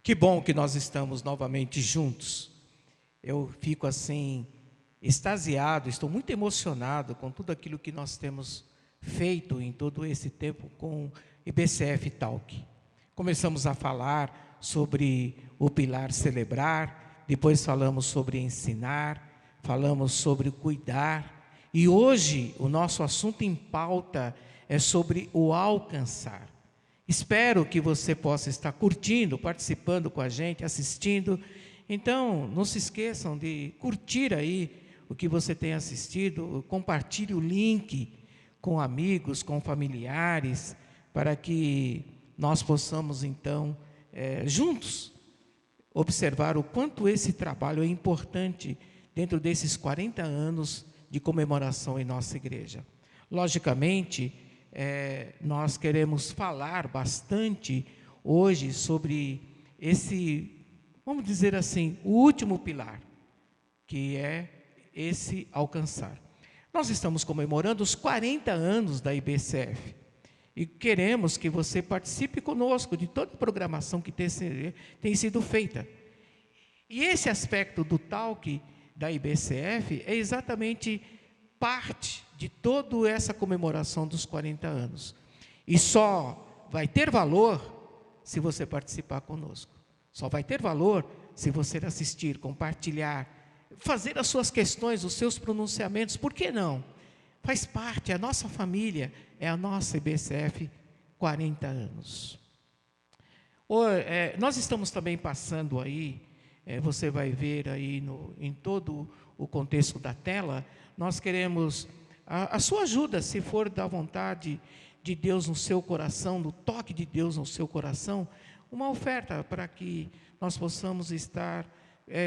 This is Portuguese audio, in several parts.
Que bom que nós estamos novamente juntos. Eu fico assim, extasiado, estou muito emocionado com tudo aquilo que nós temos feito em todo esse tempo com IBCF Talk. Começamos a falar sobre o pilar celebrar, depois falamos sobre ensinar, falamos sobre cuidar, e hoje o nosso assunto em pauta é sobre o alcançar. Espero que você possa estar curtindo, participando com a gente, assistindo. Então, não se esqueçam de curtir aí o que você tem assistido, compartilhe o link com amigos, com familiares, para que nós possamos, então, juntos, observar o quanto esse trabalho é importante dentro desses 40 anos de comemoração em nossa igreja. Logicamente, nós queremos falar bastante hoje sobre esse, vamos dizer assim, o último pilar, que é esse alcançar. Nós estamos comemorando os 40 anos da IBCF e queremos que você participe conosco de toda a programação que tem sido feita. E esse aspecto do talk da IBCF é exatamente parte de toda essa comemoração dos 40 anos. E só vai ter valor se você participar conosco. Só vai ter valor se você assistir, compartilhar, fazer as suas questões, os seus pronunciamentos. Por que não? Faz parte, é a nossa família, é a nossa IBCF 40 anos. Nós estamos também passando aí, você vai ver aí em todo o contexto da tela, nós queremos a sua ajuda, se for da vontade de Deus no seu coração, no toque de Deus no seu coração, uma oferta para que nós possamos estar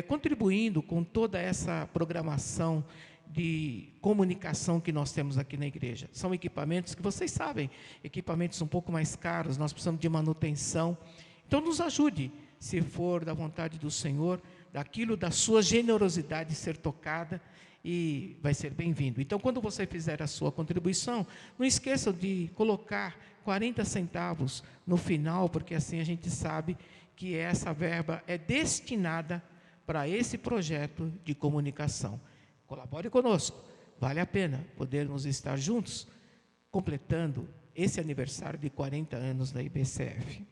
contribuindo com toda essa programação de comunicação que nós temos aqui na igreja. São equipamentos que vocês sabem, equipamentos um pouco mais caros, nós precisamos de manutenção. Então nos ajude, se for da vontade do Senhor, daquilo da sua generosidade ser tocada, e vai ser bem-vindo. Então, quando você fizer a sua contribuição, não esqueça de colocar 40 centavos no final, porque assim a gente sabe que essa verba é destinada para esse projeto de comunicação. Colabore conosco, vale a pena podermos estar juntos, completando esse aniversário de 40 anos da IBCF.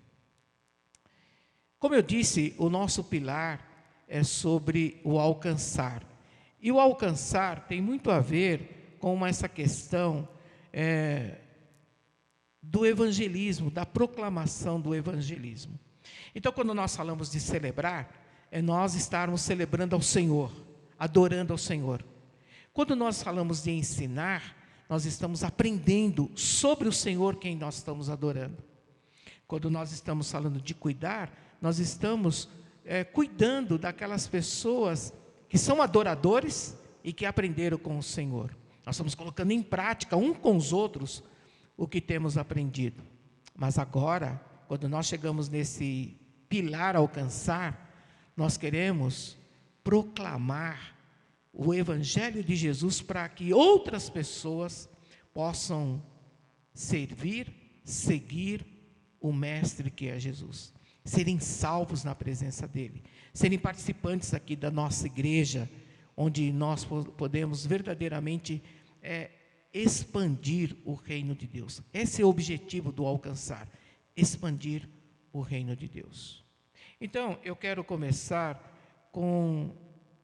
Como eu disse, o nosso pilar é sobre o alcançar. E o alcançar tem muito a ver com essa questão do evangelismo, da proclamação do evangelismo. Então, quando nós falamos de celebrar, é nós estarmos celebrando ao Senhor, adorando ao Senhor. Quando nós falamos de ensinar, nós estamos aprendendo sobre o Senhor quem nós estamos adorando. Quando nós estamos falando de cuidar, nós estamos cuidando daquelas pessoas que são adoradores e que aprenderam com o Senhor. Nós estamos colocando em prática, um com os outros, o que temos aprendido. Mas agora, quando nós chegamos nesse pilar alcançar, nós queremos proclamar o Evangelho de Jesus para que outras pessoas possam servir, seguir o Mestre que é Jesus. Serem salvos na presença dEle, serem participantes aqui da nossa igreja, onde nós podemos verdadeiramente expandir o reino de Deus. Esse é o objetivo do alcançar, expandir o reino de Deus. Então, eu quero começar com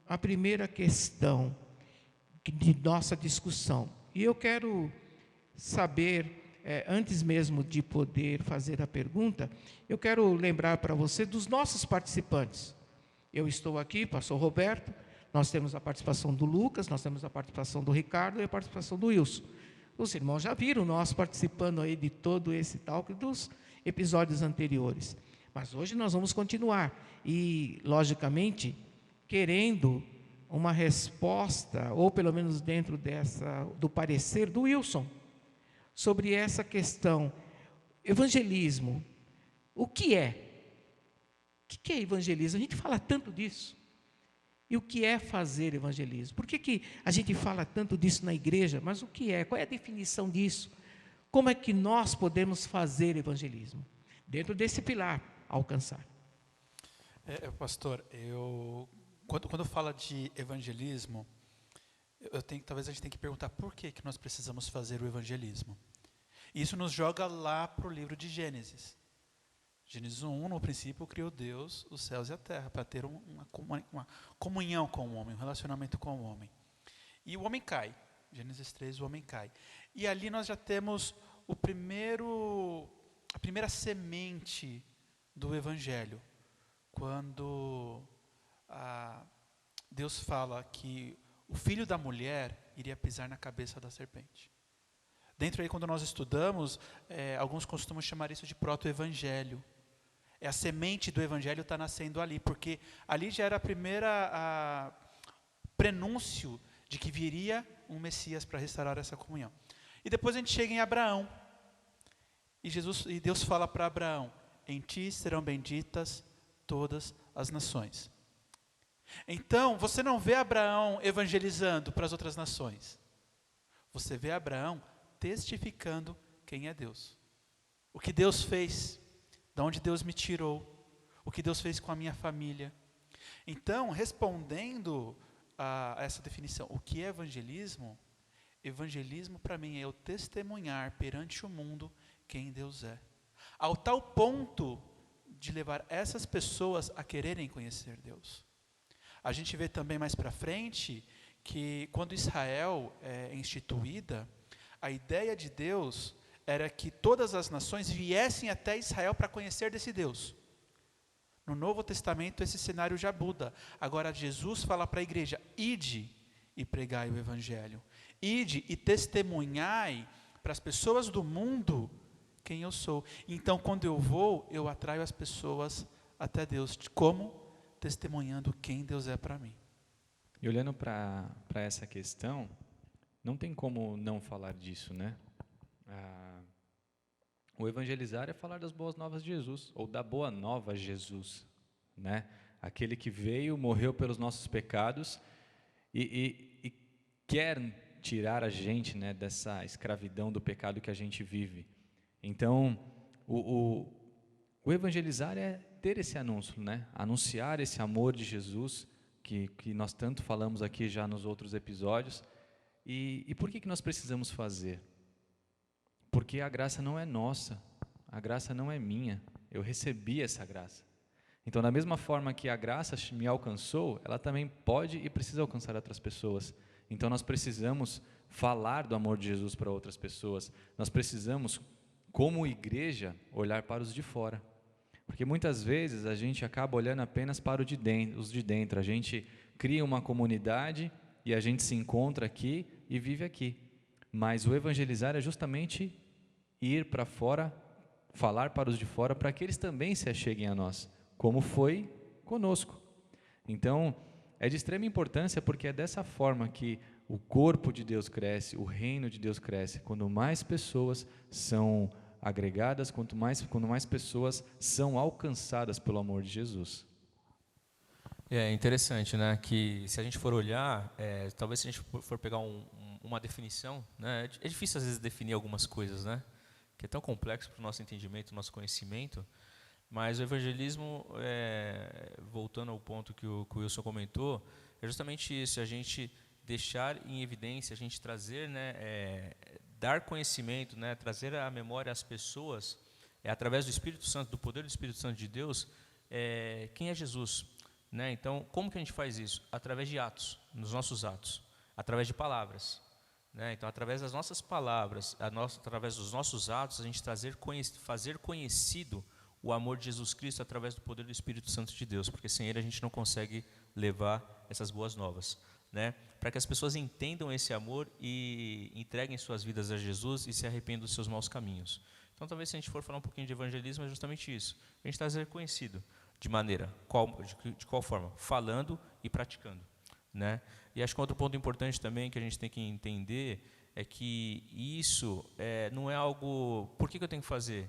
a primeira questão de nossa discussão. E eu quero saber, antes mesmo de poder fazer a pergunta, eu quero lembrar para você dos nossos participantes. Eu estou aqui, pastor Roberto, nós temos a participação do Lucas, nós temos a participação do Ricardo e a participação do Wilson. Os irmãos já viram nós participando aí de todo esse talk dos episódios anteriores. Mas hoje nós vamos continuar e, logicamente, querendo uma resposta, ou pelo menos dentro do parecer do Wilson, sobre essa questão, evangelismo. O que é? O que é evangelismo? A gente fala tanto disso. E o que é fazer evangelismo? Por que a gente fala tanto disso na igreja? Mas o que é? Qual é a definição disso? Como é que nós podemos fazer evangelismo? Dentro desse pilar, alcançar. Pastor, quando fala de evangelismo, talvez a gente tenha que perguntar por que nós precisamos fazer o evangelismo. Isso nos joga lá para o livro de Gênesis. Gênesis 1, no princípio, criou Deus os céus e a terra, para ter uma comunhão com o homem, um relacionamento com o homem. E o homem cai. Gênesis 3, o homem cai. E ali nós já temos a primeira semente do Evangelho. Quando Deus fala que o filho da mulher iria pisar na cabeça da serpente. Dentro aí, quando nós estudamos, alguns costumam chamar isso de proto-evangelho. A semente do evangelho está nascendo ali, porque ali já era a prenúncio de que viria um Messias para restaurar essa comunhão. E depois a gente chega em Abraão. E Deus fala para Abraão: em ti serão benditas todas as nações. Então, você não vê Abraão evangelizando para as outras nações. Você vê Abraão testificando quem é Deus. O que Deus fez, de onde Deus me tirou, o que Deus fez com a minha família. Então, respondendo a essa definição, o que é evangelismo? Evangelismo para mim é eu testemunhar perante o mundo quem Deus é. Ao tal ponto de levar essas pessoas a quererem conhecer Deus. A gente vê também mais para frente que quando Israel é instituída, a ideia de Deus era que todas as nações viessem até Israel para conhecer desse Deus. No Novo Testamento esse cenário já muda. Agora Jesus fala para a igreja: ide e pregai o Evangelho. Ide e testemunhai para as pessoas do mundo quem eu sou. Então quando eu vou, eu atraio as pessoas até Deus. Como? Testemunhando quem Deus é para mim. E olhando para essa questão, não tem como não falar disso, né? O evangelizar é falar das boas novas de Jesus, ou da boa nova Jesus, né? Aquele que veio, morreu pelos nossos pecados e quer tirar a gente, né, dessa escravidão do pecado que a gente vive. Então, o evangelizar é ter esse anúncio, né? Anunciar esse amor de Jesus que nós tanto falamos aqui já nos outros episódios. E por que nós precisamos fazer? Porque a graça não é nossa, a graça não é minha, eu recebi essa graça. Então, da mesma forma que a graça me alcançou, ela também pode e precisa alcançar outras pessoas. Então, nós precisamos falar do amor de Jesus para outras pessoas. Nós precisamos, como igreja, olhar para os de fora. Porque muitas vezes a gente acaba olhando apenas para os de dentro. A gente cria uma comunidade e a gente se encontra aqui e vive aqui. Mas o evangelizar é justamente ir para fora, falar para os de fora, para que eles também se acheguem a nós, como foi conosco. Então, é de extrema importância, porque é dessa forma que o corpo de Deus cresce, o reino de Deus cresce, quando mais pessoas são agregadas, quando mais pessoas são alcançadas pelo amor de Jesus. É interessante, né, que se a gente for olhar, talvez se a gente for pegar uma definição, né, é difícil às vezes definir algumas coisas, né, que é tão complexo para o nosso entendimento, nosso conhecimento, mas o evangelismo, voltando ao ponto que o Wilson comentou, é justamente isso, a gente deixar em evidência, a gente trazer, né, dar conhecimento, né, trazer à memória às pessoas, através do Espírito Santo, do poder do Espírito Santo de Deus, quem é Jesus. Né? Então, como que a gente faz isso? Através de atos, nos nossos atos, através de palavras. Né? Então, através das nossas palavras, através dos nossos atos, a gente fazer conhecido o amor de Jesus Cristo através do poder do Espírito Santo de Deus, porque sem ele a gente não consegue levar essas boas novas. Né? Para que as pessoas entendam esse amor e entreguem suas vidas a Jesus e se arrependam dos seus maus caminhos. Então, talvez se a gente for falar um pouquinho de evangelismo, é justamente isso. A gente trazer conhecido. De qual forma? Falando e praticando. Né? E acho que outro ponto importante também que a gente tem que entender é que isso não é algo... Por que eu tenho que fazer?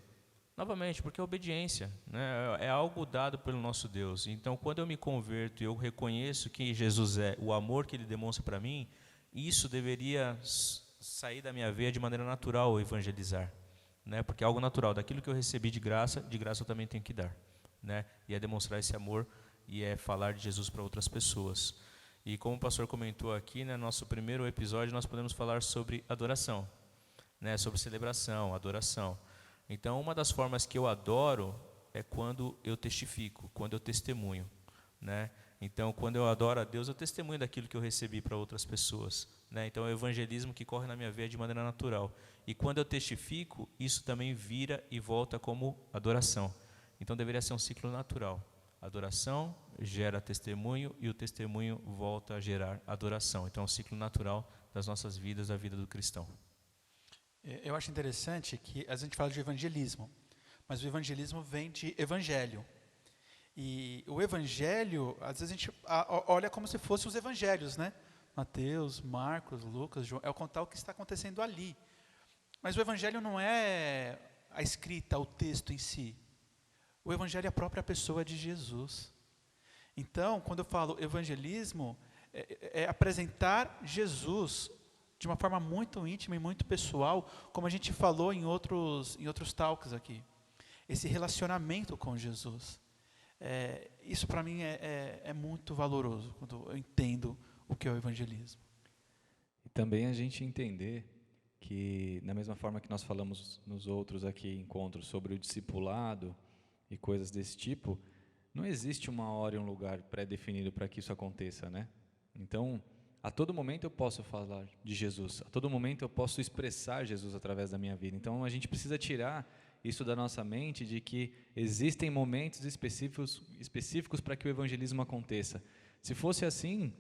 Novamente, porque é obediência. Né? É algo dado pelo nosso Deus. Então, quando eu me converto e eu reconheço que Jesus é, o amor que Ele demonstra para mim, isso deveria sair da minha veia de maneira natural, evangelizar. Né? Porque é algo natural. Daquilo que eu recebi de graça eu também tenho que dar. né? E é demonstrar esse amor e é falar de Jesus para outras pessoas. E como o pastor comentou aqui, né, nosso primeiro episódio, nós podemos falar sobre adoração, né, sobre celebração, adoração. Então, uma das formas que eu adoro é quando eu testifico, quando eu testemunho, né? Então, quando eu adoro a Deus, eu testemunho daquilo que eu recebi para outras pessoas, né? Então, é o evangelismo que corre na minha veia de maneira natural. E quando eu testifico, isso também vira e volta como adoração. Então, deveria ser um ciclo natural. Adoração gera testemunho e o testemunho volta a gerar adoração. Então, é um ciclo natural das nossas vidas, da vida do cristão. Eu acho interessante que às vezes a gente fala de evangelismo, mas o evangelismo vem de evangelho. E o evangelho, às vezes a gente olha como se fossem os evangelhos, né? Mateus, Marcos, Lucas, João, é o contar o que está acontecendo ali. Mas o evangelho não é a escrita, o texto em si. O evangelho é a própria pessoa de Jesus. Então, quando eu falo evangelismo, é apresentar Jesus de uma forma muito íntima e muito pessoal, como a gente falou em outros talks aqui. Esse relacionamento com Jesus. Isso para mim é muito valoroso, quando eu entendo o que é o evangelismo. E também a gente entender que, da mesma forma que nós falamos nos outros aqui encontros sobre o discipulado e coisas desse tipo, não existe uma hora e um lugar pré-definido para que isso aconteça, né? Então, a todo momento eu posso falar de Jesus, a todo momento eu posso expressar Jesus através da minha vida. Então, a gente precisa tirar isso da nossa mente, de que existem momentos específicos para que o evangelismo aconteça. Se fosse assim,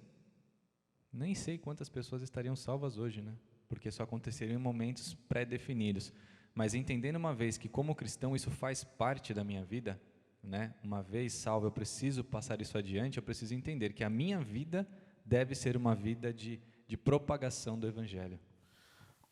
nem sei quantas pessoas estariam salvas hoje, né? Porque só aconteceria em momentos pré-definidos. Mas entendendo uma vez que, como cristão, isso faz parte da minha vida, né? Uma vez salvo, eu preciso passar isso adiante, eu preciso entender que a minha vida deve ser uma vida de propagação do Evangelho.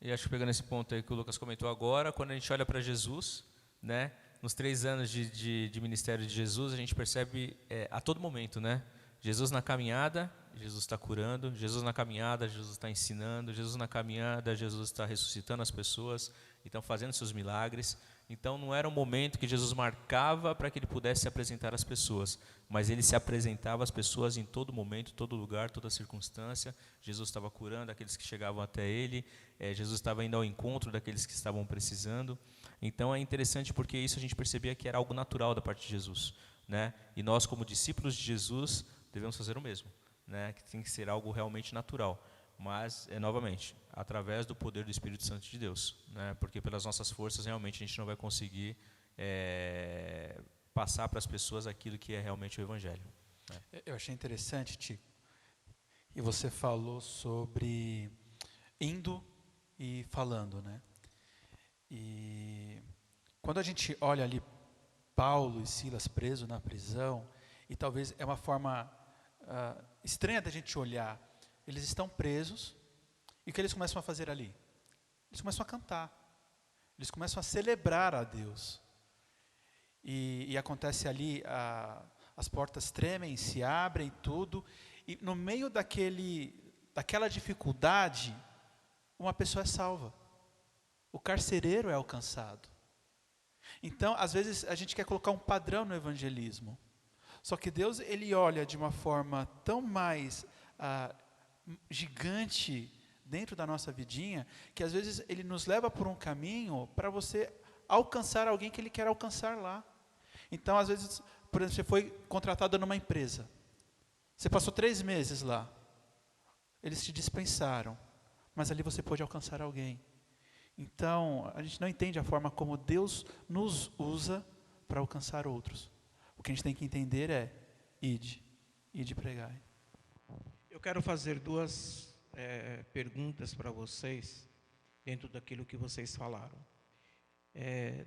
E acho que pegando esse ponto aí que o Lucas comentou agora, quando a gente olha para Jesus, né? Nos 3 anos de ministério de Jesus, a gente percebe a todo momento, né? Jesus na caminhada, Jesus está curando. Jesus na caminhada, Jesus está ensinando. Jesus na caminhada, Jesus está ressuscitando as pessoas. Então, fazendo seus milagres. Então, não era um momento que Jesus marcava para que ele pudesse se apresentar às pessoas, mas ele se apresentava às pessoas em todo momento, todo lugar, toda circunstância. Jesus estava curando aqueles que chegavam até ele. Jesus estava indo ao encontro daqueles que estavam precisando. Então, é interessante porque isso a gente percebia que era algo natural da parte de Jesus, né? E nós, como discípulos de Jesus, devemos fazer o mesmo, né? Que tem que ser algo realmente natural, mas novamente através do poder do Espírito Santo de Deus, né? Porque pelas nossas forças realmente a gente não vai conseguir passar para as pessoas aquilo que é realmente o Evangelho, né? Eu achei interessante, Tico, e você falou sobre indo e falando, né? E quando a gente olha ali Paulo e Silas presos na prisão, e talvez é uma forma estranha da gente olhar, eles estão presos, e o que eles começam a fazer ali? Eles começam a cantar, eles começam a celebrar a Deus, e acontece ali, as portas tremem, se abrem, tudo, e no meio daquela dificuldade, uma pessoa é salva, o carcereiro é alcançado. Então, às vezes, a gente quer colocar um padrão no evangelismo, só que Deus, ele olha de uma forma tão mais gigante dentro da nossa vidinha, que às vezes ele nos leva por um caminho para você alcançar alguém que ele quer alcançar lá. Então, às vezes, por exemplo, você foi contratado numa empresa, você passou 3 meses lá, eles te dispensaram, mas ali você pôde alcançar alguém. Então, a gente não entende a forma como Deus nos usa para alcançar outros. O que a gente tem que entender é, ide pregai. Eu quero fazer 2 perguntas para vocês, dentro daquilo que vocês falaram.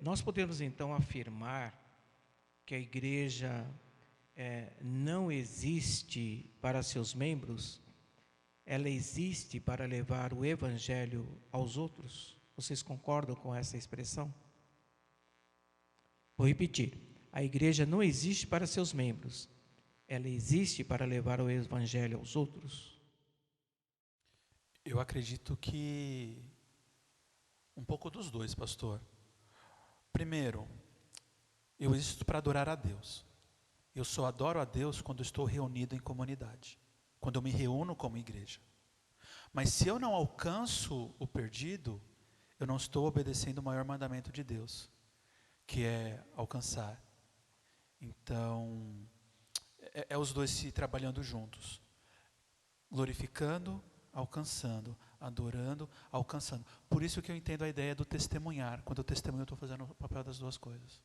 Nós podemos então afirmar que a igreja não existe para seus membros, ela existe para levar o evangelho aos outros? Vocês concordam com essa expressão? Vou repetir. A igreja não existe para seus membros, ela existe para levar o evangelho aos outros? Eu acredito que um pouco dos dois, pastor. Primeiro, eu existo para adorar a Deus. Eu só adoro a Deus quando estou reunido em comunidade, quando eu me reúno como igreja. Mas se eu não alcanço o perdido, eu não estou obedecendo o maior mandamento de Deus, que é alcançar. Então, é os dois se trabalhando juntos. Glorificando, alcançando. Adorando, alcançando. Por isso que eu entendo a ideia do testemunhar. Quando eu testemunho, eu estou fazendo o papel das duas coisas.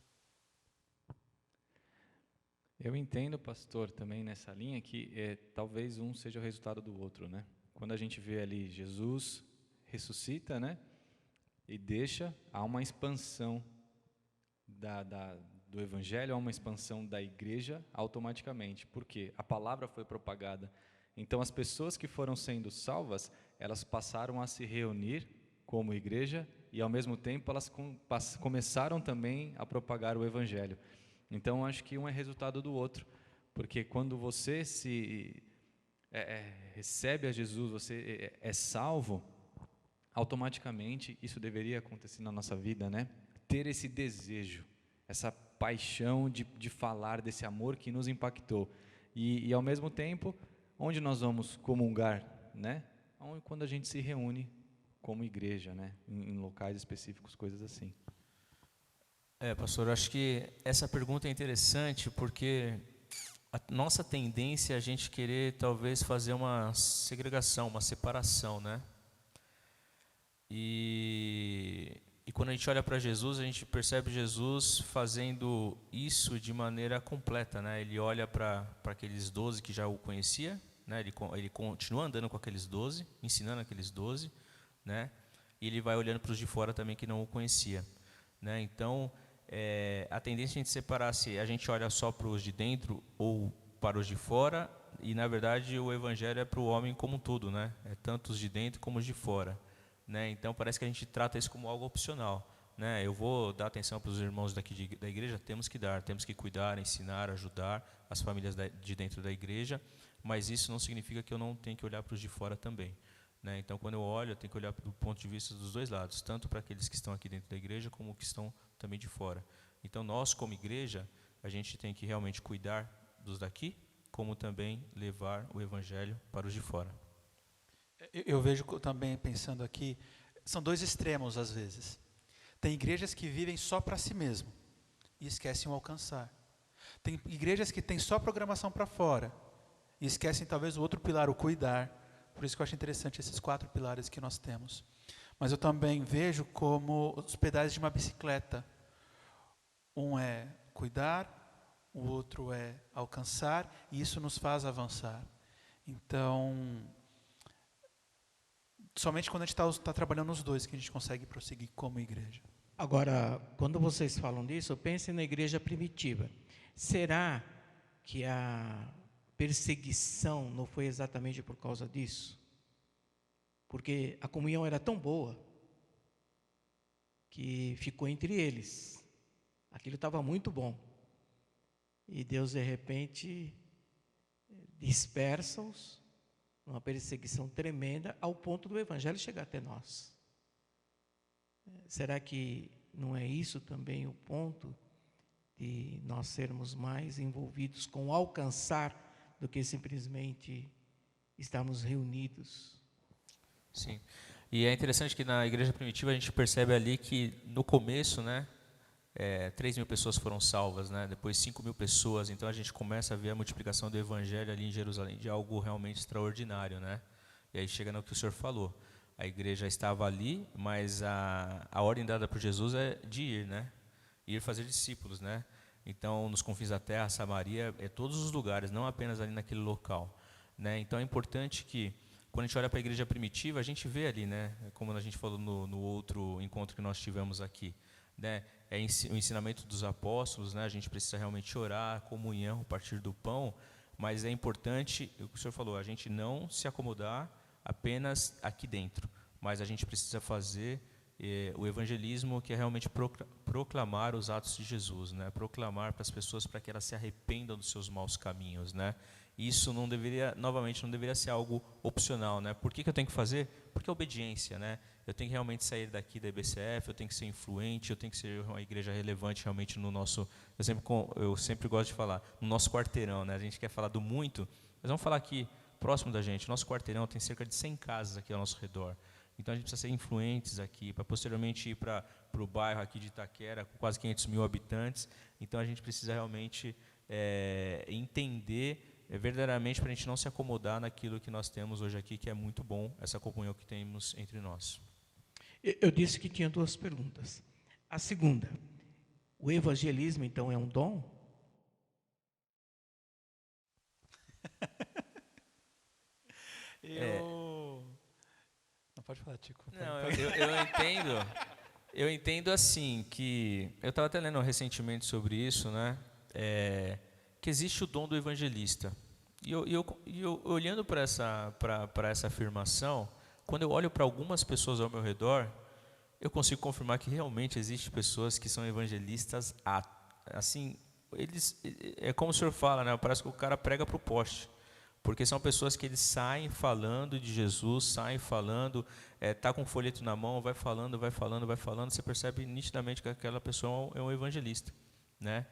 Eu entendo, pastor, também nessa linha que talvez um seja o resultado do outro, né? Quando a gente vê ali Jesus ressuscita, né? E deixa, há uma expansão do evangelho, há uma expansão da igreja automaticamente, porque a palavra foi propagada. Então as pessoas que foram sendo salvas, elas passaram a se reunir como igreja e ao mesmo tempo elas começaram também a propagar o evangelho. Então acho que um é resultado do outro, porque quando você recebe a Jesus, você é salvo, automaticamente isso deveria acontecer na nossa vida, né? Ter esse desejo, essa paixão de falar desse amor que nos impactou. E ao mesmo tempo, onde nós vamos comungar, né? Quando a gente se reúne como igreja, né? Em locais específicos, coisas assim. Pastor, eu acho que essa pergunta é interessante porque a nossa tendência é a gente querer talvez fazer uma segregação, uma separação, né? E quando a gente olha para Jesus, a gente percebe Jesus fazendo isso de maneira completa, né? Ele olha para aqueles 12 que já o conhecia, né? Ele continua andando com aqueles 12, ensinando aqueles 12, né? E ele vai olhando para os de fora também que não o conhecia, né? Então, a tendência é a gente separar se a gente olha só para os de dentro ou para os de fora, e na verdade o evangelho é para o homem como um todo, né? É tanto os de dentro como os de fora, né? Então parece que a gente trata isso como algo opcional, né? Eu vou dar atenção para os irmãos daqui da igreja, temos que cuidar, ensinar, ajudar as famílias de dentro da igreja, mas isso não significa que eu não tenho que olhar para os de fora também, né? Então quando eu olho, eu tenho que olhar do ponto de vista dos dois lados, tanto para aqueles que estão aqui dentro da igreja como que estão também de fora. Então nós como igreja, a gente tem que realmente cuidar dos daqui, como também levar o evangelho para os de fora. Eu vejo também, pensando aqui, são dois extremos às vezes. Tem igrejas que vivem só para si mesmo e esquecem o alcançar. Tem igrejas que têm só programação para fora e esquecem talvez o outro pilar, o cuidar. Por isso que eu acho interessante esses 4 pilares que nós temos. Mas eu também vejo como os pedais de uma bicicleta. Um é cuidar, o outro é alcançar, e isso nos faz avançar. Então, somente quando a gente está trabalhando nos dois que a gente consegue prosseguir como igreja. Agora, quando vocês falam disso, pensem na igreja primitiva. Será que a perseguição não foi exatamente por causa disso? Porque a comunhão era tão boa que ficou entre eles. Aquilo estava muito bom. E Deus, de repente, dispersa-os numa perseguição tremenda, ao ponto do evangelho chegar até nós. Será que não é isso também o ponto de nós sermos mais envolvidos com o alcançar do que simplesmente estarmos reunidos? Sim. E é interessante que na igreja primitiva a gente percebe ali que no começo, né, 3.000 pessoas foram salvas, né, depois 5.000 pessoas, então a gente começa a ver a multiplicação do evangelho ali em Jerusalém de algo realmente extraordinário, né? E aí chega no que o senhor falou, a igreja estava ali, mas a ordem dada por Jesus é de ir, né, ir fazer discípulos, né? Então nos confins da terra, Samaria, todos os lugares, não apenas ali naquele local, né? Então é importante que quando a gente olha para a igreja primitiva, a gente vê ali, né, como a gente falou no outro encontro que nós tivemos aqui, né, o ensinamento dos apóstolos, né, a gente precisa realmente orar, comunhão, partir do pão, mas é importante, o que o senhor falou, a gente não se acomodar apenas aqui dentro, mas a gente precisa fazer o evangelismo, que é realmente proclamar os atos de Jesus, né, proclamar para as pessoas para que elas se arrependam dos seus maus caminhos, né. Isso novamente, não deveria ser algo opcional, né? Por que eu tenho que fazer? Porque é obediência, né? Eu tenho que realmente sair daqui da IBCF, eu tenho que ser influente, eu tenho que ser uma igreja relevante realmente no nosso... Eu sempre gosto de falar, no nosso quarteirão, né? A gente quer falar do muito, mas vamos falar aqui, próximo da gente. Nosso quarteirão tem cerca de 100 casas aqui ao nosso redor. Então a gente precisa ser influentes aqui, para posteriormente ir para o bairro aqui de Itaquera, com quase 500 mil habitantes. Então a gente precisa realmente entender verdadeiramente, para a gente não se acomodar naquilo que nós temos hoje aqui, que é muito bom, essa comunhão que temos entre nós. Eu disse que tinha 2 perguntas. A segunda, o evangelismo, então, é um dom? Não pode falar, Tico. Não, eu entendo assim, que eu estava até lendo recentemente sobre isso, né? Que existe o dom do evangelista. E eu olhando para essa afirmação, quando eu olho para algumas pessoas ao meu redor, eu consigo confirmar que realmente existem pessoas que são evangelistas, assim, é como o senhor fala, né? Parece que o cara prega para o poste, porque são pessoas que eles saem falando de Jesus, saem falando, tá com um folheto na mão, vai falando, você percebe nitidamente que aquela pessoa é um evangelista, né?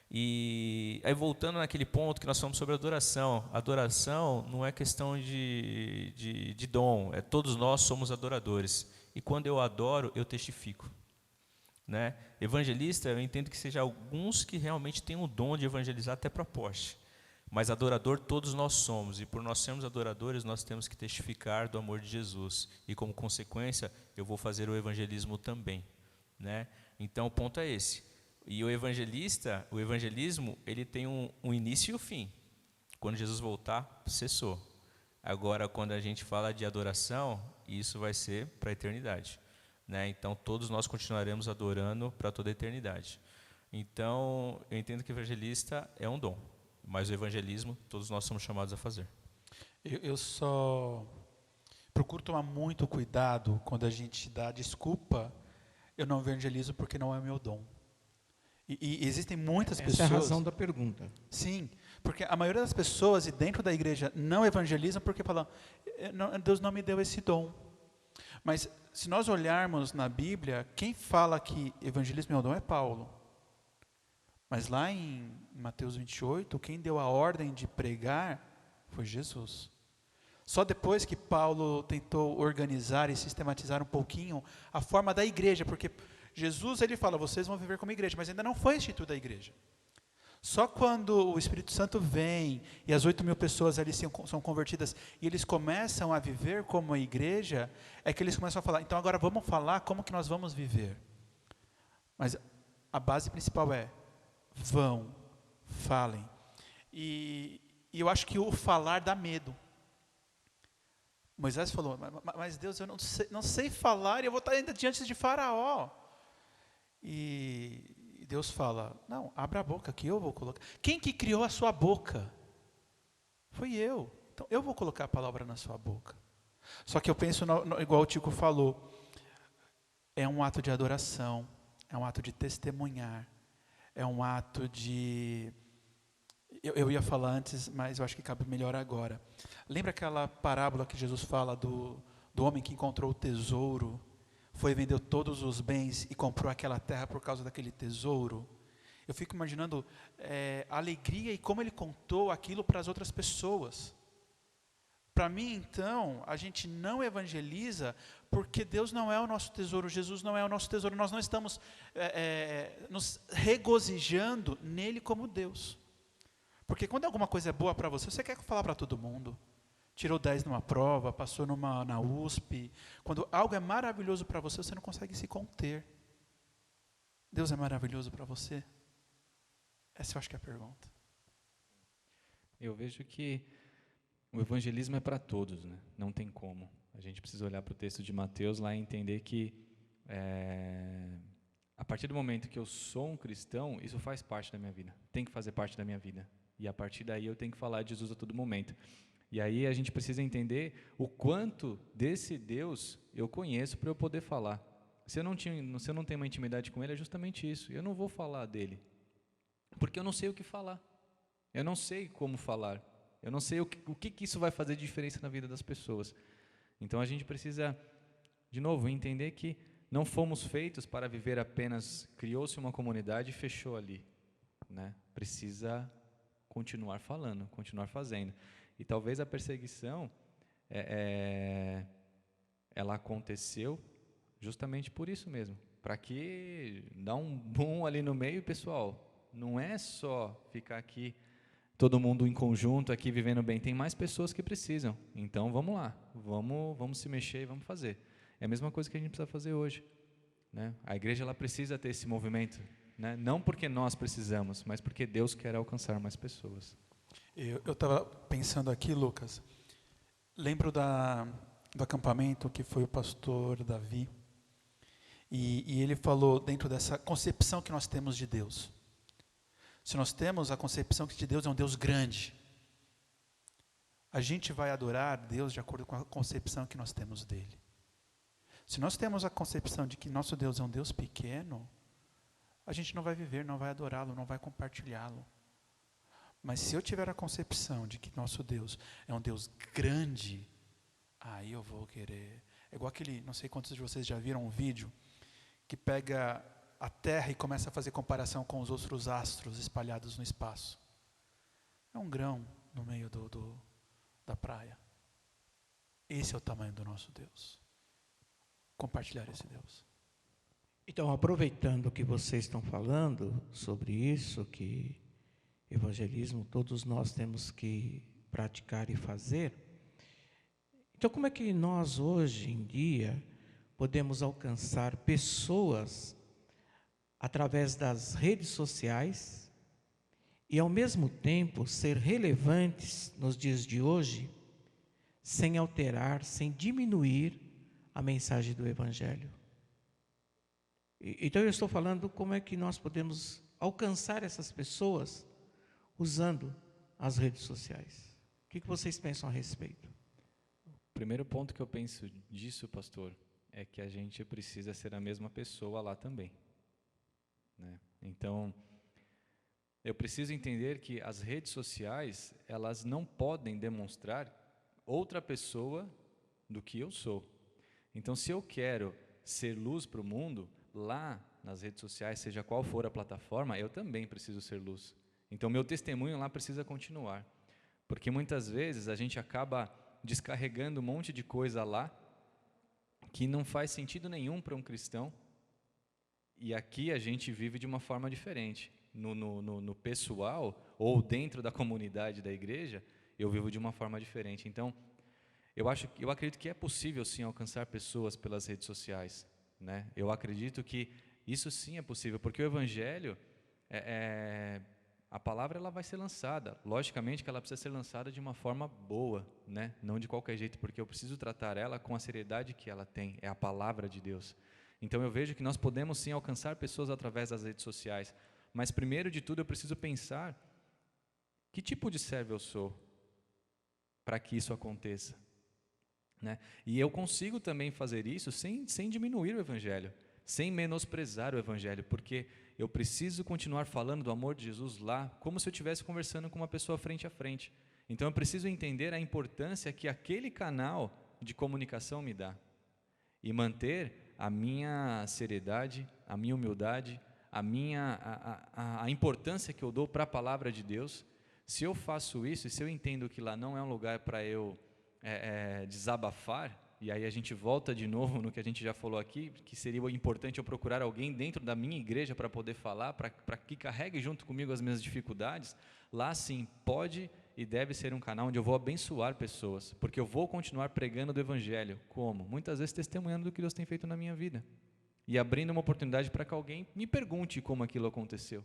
E aí, voltando naquele ponto que nós falamos sobre adoração, adoração não é questão de dom, todos nós somos adoradores, e quando eu adoro, eu testifico, né? Evangelista, eu entendo que seja alguns que realmente têm o dom de evangelizar até para poste, mas adorador todos nós somos, e por nós sermos adoradores, nós temos que testificar do amor de Jesus, e como consequência, eu vou fazer o evangelismo também, né? Então o ponto é esse. E o evangelismo, ele tem um início e um fim. Quando Jesus voltar, cessou. Agora, quando a gente fala de adoração, isso vai ser para a eternidade, né? Então, todos nós continuaremos adorando para toda a eternidade. Então, eu entendo que o evangelista é um dom, mas o evangelismo, todos nós somos chamados a fazer. Eu só procuro tomar muito cuidado quando a gente dá desculpa, eu não evangelizo porque não é o meu dom. E existem muitas pessoas... Essa é a razão da pergunta. Sim, porque a maioria das pessoas e dentro da igreja não evangelizam porque falam, Deus não me deu esse dom. Mas se nós olharmos na Bíblia, quem fala que evangelismo é um dom é Paulo. Mas lá em Mateus 28, quem deu a ordem de pregar foi Jesus. Só depois que Paulo tentou organizar e sistematizar um pouquinho a forma da igreja, porque Jesus, ele fala, vocês vão viver como igreja, mas ainda não foi instituída a igreja. Só quando o Espírito Santo vem e as 8.000 pessoas ali são convertidas e eles começam a viver como a igreja, é que eles começam a falar, então agora vamos falar como que nós vamos viver. Mas a base principal é, vão, falem. E eu acho que o falar dá medo. Moisés falou, mas Deus, eu não sei falar e eu vou estar ainda diante de Faraó. E Deus fala, não, abra a boca que eu vou colocar. Quem que criou a sua boca? Foi eu. Então eu vou colocar a palavra na sua boca. Só que eu penso, igual o Tico falou, é um ato de adoração, é um ato de testemunhar, é um ato de... Eu ia falar antes, mas eu acho que cabe melhor agora. Lembra aquela parábola que Jesus fala do homem que encontrou o tesouro, foi vender todos os bens e comprou aquela terra por causa daquele tesouro? Eu fico imaginando a alegria e como ele contou aquilo para as outras pessoas. Para mim, então, a gente não evangeliza porque Deus não é o nosso tesouro, Jesus não é o nosso tesouro, nós não estamos nos regozijando nele como Deus. Porque quando alguma coisa é boa para você, você quer falar para todo mundo. Tirou 10 numa prova, passou na USP. Quando algo é maravilhoso para você, você não consegue se conter. Deus é maravilhoso para você? Essa eu acho que é a pergunta. Eu vejo que o evangelismo é para todos, né? Não tem como. A gente precisa olhar para o texto de Mateus lá e entender que a partir do momento que eu sou um cristão, isso faz parte da minha vida. Tem que fazer parte da minha vida. E a partir daí eu tenho que falar de Jesus a todo momento. E aí a gente precisa entender o quanto desse Deus eu conheço para eu poder falar. Se eu não tenho uma intimidade com Ele, é justamente isso. Eu não vou falar dele, porque eu não sei o que falar. Eu não sei como falar. Eu não sei o que isso vai fazer de diferença na vida das pessoas. Então a gente precisa, De novo, entender que não fomos feitos para viver apenas, criou-se uma comunidade e fechou ali, né? Precisa continuar falando, continuar fazendo. E talvez a perseguição, ela aconteceu justamente por isso mesmo, para que dá um boom ali no meio, pessoal. Não é só ficar aqui, todo mundo em conjunto, aqui vivendo bem. Tem mais pessoas que precisam. Então, vamos lá. Vamos se mexer e vamos fazer. É a mesma coisa que a gente precisa fazer hoje, né? A igreja ela precisa ter esse movimento, né? Não porque nós precisamos, mas porque Deus quer alcançar mais pessoas. Eu estava pensando aqui, Lucas, lembro do acampamento que foi o pastor Davi, e ele falou dentro dessa concepção que nós temos de Deus. Se nós temos a concepção que de Deus é um Deus grande, a gente vai adorar Deus de acordo com a concepção que nós temos dele. Se nós temos a concepção de que nosso Deus é um Deus pequeno, a gente não vai viver, não vai adorá-lo, não vai compartilhá-lo. Mas se eu tiver a concepção de que nosso Deus é um Deus grande, aí eu vou querer. É igual aquele, não sei quantos de vocês já viram um vídeo que pega a Terra e começa a fazer comparação com os outros astros espalhados no espaço. É um grão no meio da praia. Esse é o tamanho do nosso Deus. Compartilhar esse Deus. Então, aproveitando que vocês estão falando sobre isso, que evangelismo todos nós temos que praticar e fazer, então como é que nós hoje em dia podemos alcançar pessoas através das redes sociais e ao mesmo tempo ser relevantes nos dias de hoje, sem alterar, sem diminuir a mensagem do Evangelho? Então eu estou falando como é que nós podemos alcançar essas pessoas usando as redes sociais. O que vocês pensam a respeito? O primeiro ponto que eu penso disso, pastor, é que a gente precisa ser a mesma pessoa lá também, né? Então, eu preciso entender que as redes sociais, elas não podem demonstrar outra pessoa do que eu sou. Então, se eu quero ser luz para o mundo, lá nas redes sociais, seja qual for a plataforma, eu também preciso ser luz. Então, meu testemunho lá precisa continuar. Porque muitas vezes a gente acaba descarregando um monte de coisa lá que não faz sentido nenhum para um cristão. E aqui a gente vive de uma forma diferente. No pessoal, ou dentro da comunidade da igreja, eu vivo de uma forma diferente. Então, eu acredito que é possível sim alcançar pessoas pelas redes sociais, né? Eu acredito que isso sim é possível, porque o Evangelho, a palavra ela vai ser lançada. Logicamente que ela precisa ser lançada de uma forma boa, né? Não de qualquer jeito, porque eu preciso tratar ela com a seriedade que ela tem, é a palavra de Deus. Então eu vejo que nós podemos sim alcançar pessoas através das redes sociais, mas primeiro de tudo eu preciso pensar que tipo de servo eu sou para que isso aconteça, né? E eu consigo também fazer isso sem diminuir o Evangelho, sem menosprezar o Evangelho, porque eu preciso continuar falando do amor de Jesus lá, como se eu estivesse conversando com uma pessoa frente a frente. Então eu preciso entender a importância que aquele canal de comunicação me dá e manter a minha seriedade, a minha humildade, a importância que eu dou para a palavra de Deus. Se eu faço isso, e se eu entendo que lá não é um lugar para eu desabafar, e aí a gente volta de novo no que a gente já falou aqui, que seria importante eu procurar alguém dentro da minha igreja para poder falar, para que carregue junto comigo as minhas dificuldades, lá sim pode e deve ser um canal onde eu vou abençoar pessoas, porque eu vou continuar pregando do Evangelho. Como? Muitas vezes testemunhando do que Deus tem feito na minha vida, e abrindo uma oportunidade para que alguém me pergunte como aquilo aconteceu,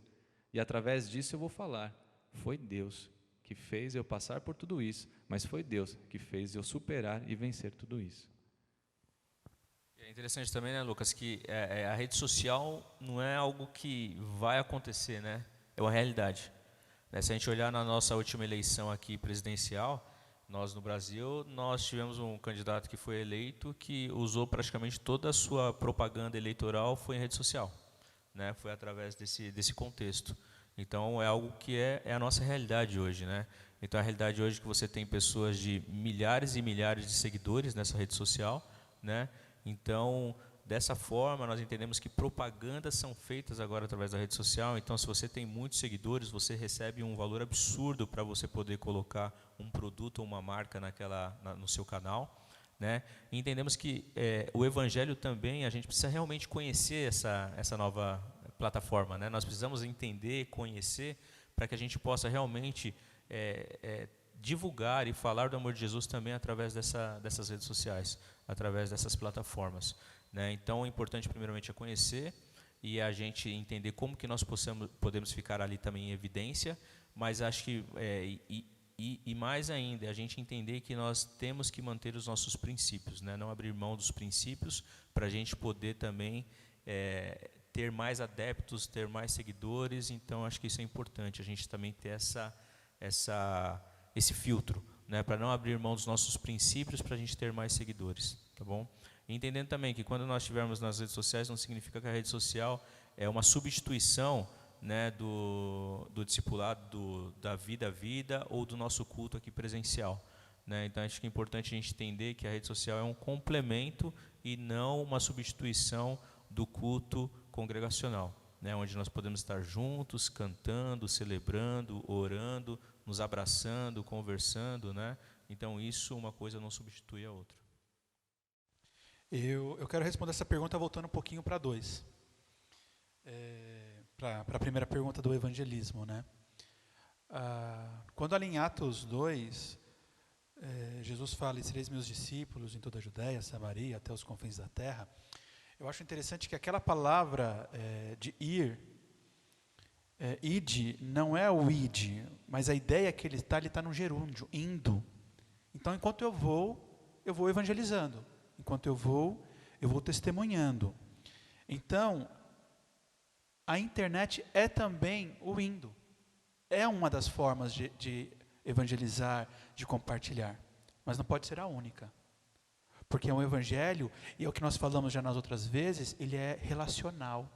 e através disso eu vou falar, foi Deus que fez eu passar por tudo isso, mas foi Deus que fez eu superar e vencer tudo isso. É interessante também, né, Lucas, que a rede social não é algo que vai acontecer, né? É uma realidade. Se a gente olhar na nossa última eleição aqui presidencial, nós no Brasil, nós tivemos um candidato que foi eleito que usou praticamente toda a sua propaganda eleitoral foi em rede social, né? Foi através desse contexto. Então, é algo que é a nossa realidade hoje, né? Então, a realidade hoje é que você tem pessoas de milhares e milhares de seguidores nessa rede social, né? Então, dessa forma, nós entendemos que propagandas são feitas agora através da rede social. Então, se você tem muitos seguidores, você recebe um valor absurdo para você poder colocar um produto ou uma marca no seu canal. Né? E entendemos que o Evangelho também, a gente precisa realmente conhecer essa nova plataforma. Né? Nós precisamos entender, conhecer, para que a gente possa realmente divulgar e falar do amor de Jesus também através dessas redes sociais, através dessas plataformas. Né? Então, é importante primeiramente conhecer e a gente entender como que nós podemos ficar ali também em evidência, mas acho que, e mais ainda, a gente entender que nós temos que manter os nossos princípios, né? Não abrir mão dos princípios para a gente poder também ter mais adeptos, ter mais seguidores. Então, acho que isso é importante, a gente também ter esse filtro, né? Para não abrir mão dos nossos princípios para a gente ter mais seguidores, tá bom? E entendendo também que quando nós estivermos nas redes sociais, não significa que a rede social é uma substituição, né, do discipulado, da vida a vida ou do nosso culto aqui presencial. Né? Então, acho que é importante a gente entender que a rede social é um complemento e não uma substituição do culto congregacional, né? Onde nós podemos estar juntos, cantando, celebrando, orando, nos abraçando, conversando. Né? Então, uma coisa não substitui a outra. Eu quero responder essa pergunta voltando um pouquinho para 2. Para a primeira pergunta do evangelismo. Né? Quando ali em Atos 2, Jesus fala, e sereis meus discípulos em toda a Judéia, Samaria, até os confins da terra, eu acho interessante que aquela palavra de ir, ide, não é o ide, mas a ideia que ele está no gerúndio, indo. Então, enquanto eu vou evangelizando. Enquanto eu vou testemunhando. Então, a internet é também o indo. É uma das formas de evangelizar, de compartilhar. Mas não pode ser a única. Porque é um evangelho, e é o que nós falamos já nas outras vezes, ele é relacional.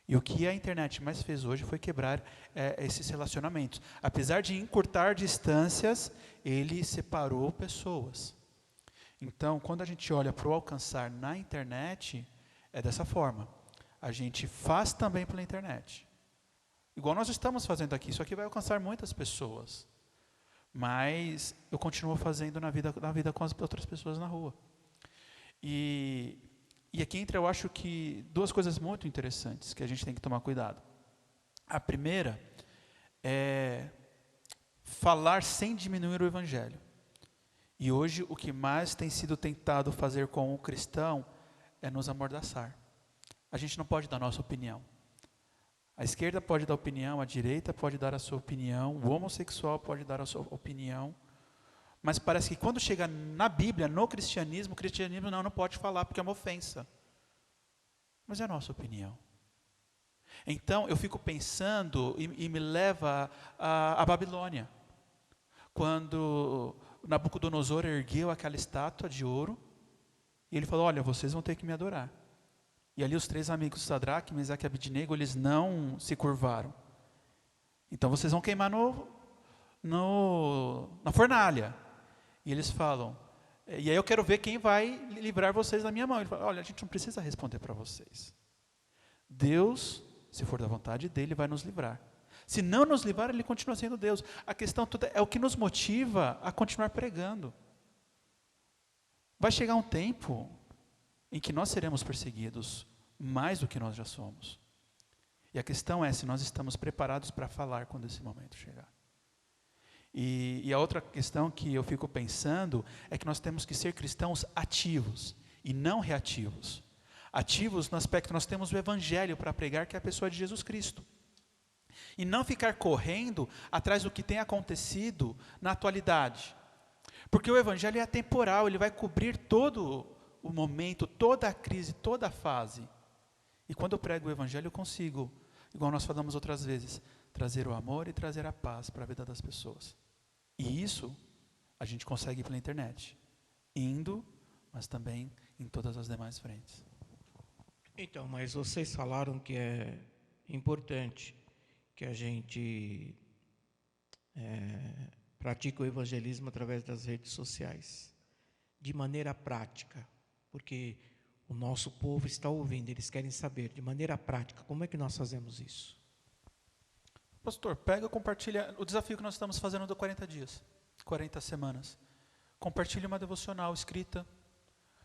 E o que a internet mais fez hoje foi quebrar esses relacionamentos. Apesar de encurtar distâncias, ele separou pessoas. Então, quando a gente olha para o alcançar na internet, é dessa forma. A gente faz também pela internet. Igual nós estamos fazendo aqui, isso aqui vai alcançar muitas pessoas. Mas eu continuo fazendo na vida com as outras pessoas na rua. E aqui entra, eu acho que, 2 coisas muito interessantes que a gente tem que tomar cuidado. A primeira é falar sem diminuir o evangelho. E hoje o que mais tem sido tentado fazer com o cristão é nos amordaçar. A gente não pode dar a nossa opinião. A esquerda pode dar opinião, a direita pode dar a sua opinião, o homossexual pode dar a sua opinião. Mas parece que quando chega na Bíblia, no cristianismo, o cristianismo não pode falar porque é uma ofensa. Mas é a nossa opinião. Então eu fico pensando e me leva à Babilônia. Quando Nabucodonosor ergueu aquela estátua de ouro, e ele falou, olha, vocês vão ter que me adorar. E ali os 3 amigos, Sadraque, Mesaque e Abednego, eles não se curvaram. Então vocês vão queimar na fornalha. E eles falam, e aí eu quero ver quem vai livrar vocês da minha mão. Ele fala, olha, a gente não precisa responder para vocês. Deus, se for da vontade dele, vai nos livrar. Se não nos livrar, ele continua sendo Deus. A questão toda é o que nos motiva a continuar pregando. Vai chegar um tempo em que nós seremos perseguidos mais do que nós já somos. E a questão é se nós estamos preparados para falar quando esse momento chegar. E a outra questão que eu fico pensando é que nós temos que ser cristãos ativos e não reativos. Ativos no aspecto que nós temos o evangelho para pregar, que é a pessoa de Jesus Cristo. E não ficar correndo atrás do que tem acontecido na atualidade. Porque o evangelho é atemporal, ele vai cobrir todo o momento, toda a crise, toda a fase. E quando eu prego o evangelho, eu consigo, igual nós falamos outras vezes, trazer o amor e trazer a paz para a vida das pessoas. E isso a gente consegue pela internet, indo, mas também em todas as demais frentes. Então, mas vocês falaram que é importante que a gente pratique o evangelismo através das redes sociais, de maneira prática. porque o nosso povo está ouvindo, eles querem saber, de maneira prática, como é que nós fazemos isso? Pastor, pega e compartilha o desafio que nós estamos fazendo do 40 dias, 40 semanas. Compartilhe uma devocional escrita,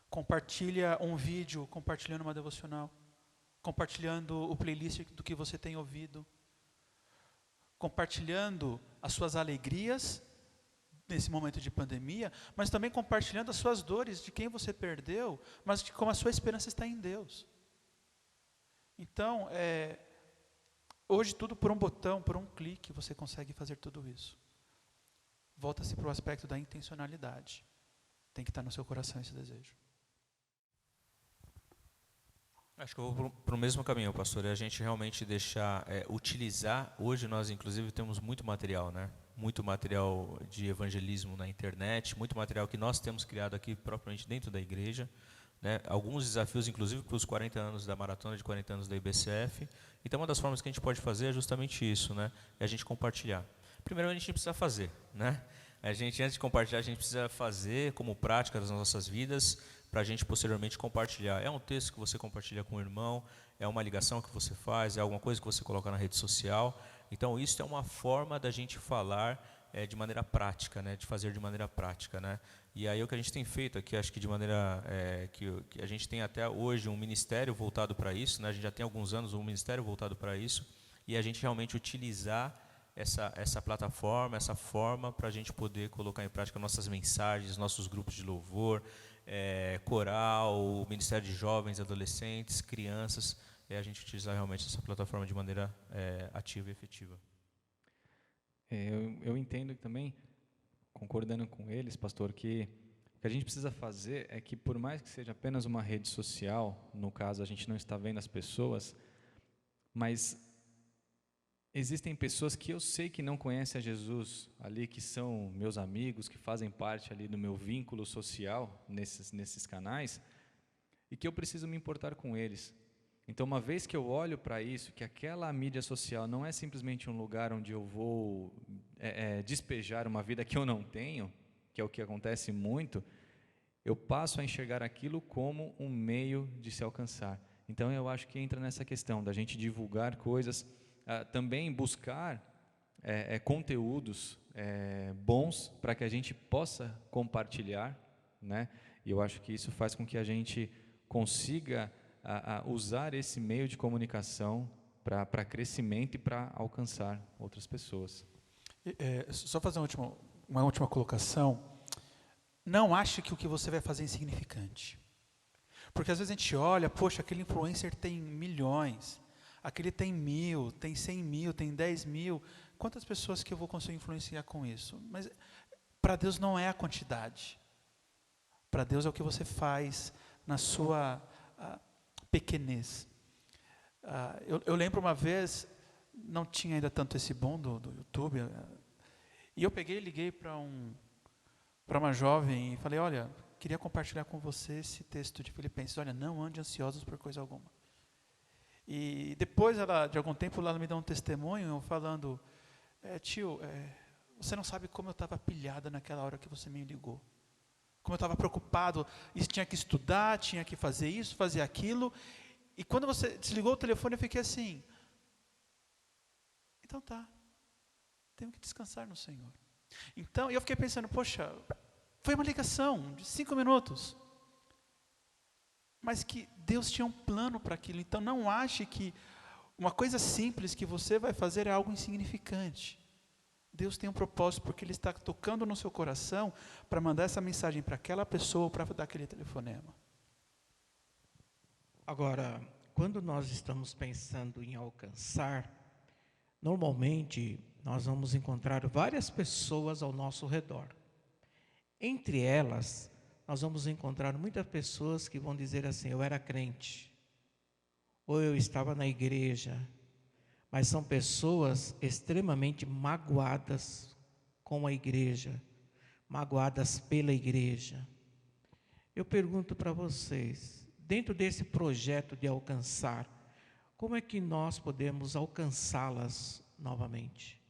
compartilha um vídeo compartilhando uma devocional, compartilhando o playlist do que você tem ouvido, compartilhando as suas alegrias nesse momento de pandemia, mas também compartilhando as suas dores de quem você perdeu, mas de como a sua esperança está em Deus. Então, hoje tudo por um botão, por um clique, você consegue fazer tudo isso. Volta-se para o aspecto da intencionalidade. Tem que estar no seu coração esse desejo. Acho que eu vou para o mesmo caminho, pastor. É a gente realmente deixar, utilizar. Hoje nós, inclusive, temos muito material, né? Muito material de evangelismo na internet, muito material que nós temos criado aqui propriamente dentro da igreja, né? Alguns desafios, inclusive, para os 40 anos da maratona de 40 anos da IBCF. Então, uma das formas que a gente pode fazer é justamente isso, né? É a gente compartilhar. Primeiro, a gente precisa fazer, né? A gente, antes de compartilhar, a gente precisa fazer como prática das nossas vidas, para a gente posteriormente compartilhar. É um texto que você compartilha com o irmão, é uma ligação que você faz, é alguma coisa que você coloca na rede social. Então, isso é uma forma da gente falar de maneira prática, né? De fazer de maneira prática, né? E aí o que a gente tem feito aqui, acho que de maneira que a gente tem até hoje um ministério voltado para isso, né? A gente já tem alguns anos um ministério voltado para isso, e a gente realmente utilizar essa plataforma, essa forma para a gente poder colocar em prática nossas mensagens, nossos grupos de louvor, coral, Ministério de Jovens, Adolescentes, Crianças, a gente utilizar realmente essa plataforma de maneira ativa e efetiva. Eu entendo também, concordando com eles, pastor, que o que a gente precisa fazer é que, por mais que seja apenas uma rede social, no caso a gente não está vendo as pessoas, mas existem pessoas que eu sei que não conhecem a Jesus ali, que são meus amigos, que fazem parte ali do meu vínculo social nesses canais, e que eu preciso me importar com eles. Então, uma vez que eu olho para isso, que aquela mídia social não é simplesmente um lugar onde eu vou despejar uma vida que eu não tenho, que é o que acontece muito, eu passo a enxergar aquilo como um meio de se alcançar. Então, eu acho que entra nessa questão da gente divulgar coisas, também buscar conteúdos bons para que a gente possa compartilhar, né? E eu acho que isso faz com que a gente consiga usar esse meio de comunicação para crescimento e para alcançar outras pessoas. Só fazer uma última colocação. Não ache que o que você vai fazer é insignificante. Porque às vezes a gente olha, poxa, aquele influencer tem milhões, aquele tem 1.000, tem 100.000, tem 10.000. Quantas pessoas que eu vou conseguir influenciar com isso? Mas para Deus não é a quantidade. Para Deus é o que você faz na sua pequenez. Eu lembro uma vez, não tinha ainda tanto esse boom do YouTube, e eu peguei e liguei para uma jovem e falei, olha, queria compartilhar com você esse texto de Filipenses. Olha, não ande ansiosos por coisa alguma. E depois, de algum tempo, ela me deu um testemunho falando, tio, você não sabe como eu estava pilhada naquela hora que você me ligou. Como eu estava preocupado, tinha que estudar, tinha que fazer isso, fazer aquilo. E quando você desligou o telefone, eu fiquei assim, então tá, tenho que descansar no Senhor. Então, eu fiquei pensando, poxa, foi uma ligação de 5 minutos. Mas que Deus tinha um plano para aquilo. Então, não ache que uma coisa simples que você vai fazer é algo insignificante. Deus tem um propósito, porque Ele está tocando no seu coração para mandar essa mensagem para aquela pessoa, para dar aquele telefonema. Agora, quando nós estamos pensando em alcançar, normalmente nós vamos encontrar várias pessoas ao nosso redor. Entre elas, nós vamos encontrar muitas pessoas que vão dizer assim, eu era crente, ou eu estava na igreja, mas são pessoas extremamente magoadas com a igreja, magoadas pela igreja. Eu pergunto para vocês, dentro desse projeto de alcançar, como é que nós podemos alcançá-las novamente?